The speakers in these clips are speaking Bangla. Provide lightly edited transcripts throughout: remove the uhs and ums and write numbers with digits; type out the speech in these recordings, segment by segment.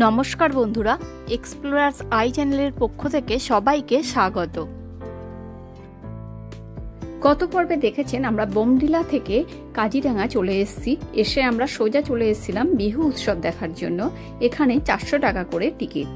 নমস্কার বন্ধুরা, এক্সপ্লোরার্স আই চ্যানেলের পক্ষ থেকে সবাইকে স্বাগত। গত পর্বে দেখেছেন আমরা বোমডিলা থেকে কাজিরাঙা চলে এসেছি। এসে আমরা সোজা চলে এসেছিলাম বিহু উৎসব দেখার জন্য। এখানে 400 টাকা করে টিকিট।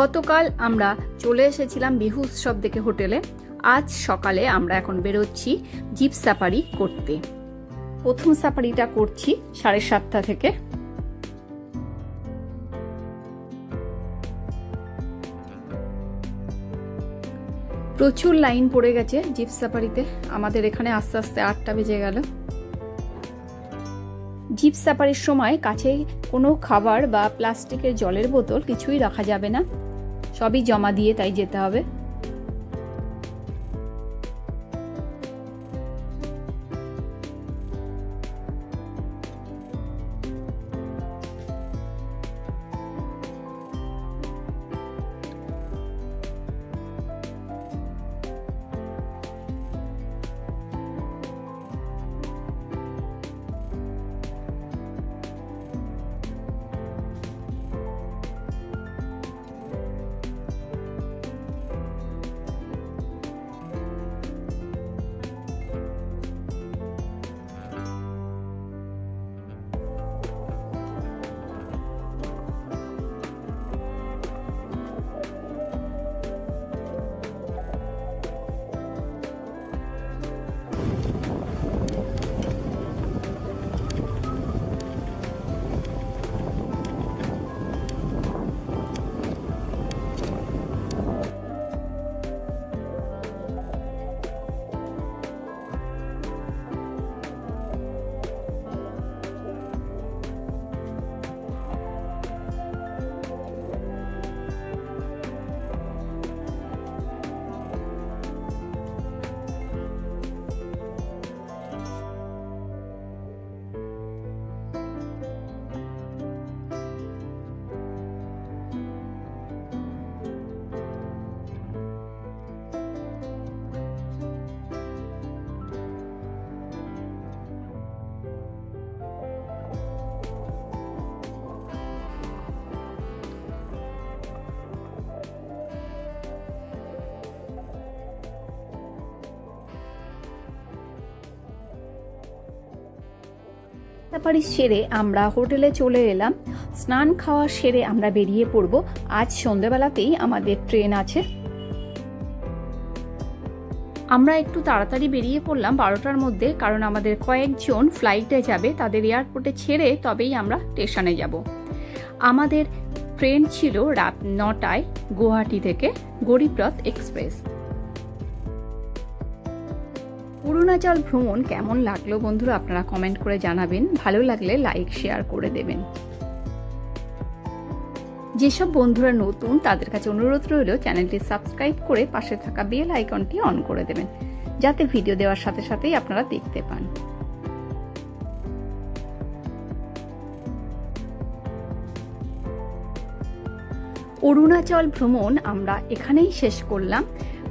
গতকাল আমরা চলে এসেছিলাম বিহু উৎসব দেখে হোটেলে। আজ সকালে আমরা এখন বেরোচ্ছি জিপ সাফারি করতে। প্রথম সাফারিটা করছি 7:30 থেকে। প্রচুর লাইন পড়ে গেছে জিপ সাফারিতে। আমাদের এখানে আস্তে আস্তে 8টা বেজে গেল। জিপ সাফারির সময় কাছে কোনো খাবার বা প্লাস্টিকের জলের বোতল কিছুই রাখা যাবে না, সবই জমা দিয়ে তাই যেতে হবে। সাফারি সেরে আমরা হোটেলে চলে এলাম। স্নান খাওয়া সেরে আমরা বেরিয়ে পড়ব। আজ সন্ধ্যাবেলাতেই আমাদের ট্রেন আছে। আমরা একটু তাড়াতাড়ি বেরিয়ে পড়লাম 12টার মধ্যে, কারণ আমাদের কয়েকজন ফ্লাইটে যাবে, তাদের এয়ারপোর্টে ছেড়ে তবেই আমরা স্টেশনে যাব। আমাদের ট্রেন ছিল রাত 9টায় গুয়াহাটি থেকে গরিব রথ এক্সপ্রেস। অরুণাচল ভ্রমণ কেমন লাগলো বন্ধুরা আপনারা কমেন্ট করে জানাবেন, ভালো লাগলে লাইক শেয়ার করে দেবেন। যেসব বন্ধুরা নতুন তাদের কাছে অনুরোধ রইল চ্যানেলটি সাবস্ক্রাইব করে পাশে থাকা বেল আইকনটি অন করে দেবেন, যাতে ভিডিও দেওয়ার সাথে সাথেই আপনারা দেখতে পান। অরুণাচল ভ্রমণ আমরা এখানেই শেষ করলাম।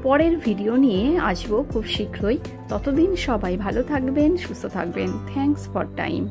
পরের ভিডিও নিয়ে আসবো খুব শীঘ্রই। ততদিন সবাই ভালো থাকবেন, সুস্থ থাকবেন। Thanks for time.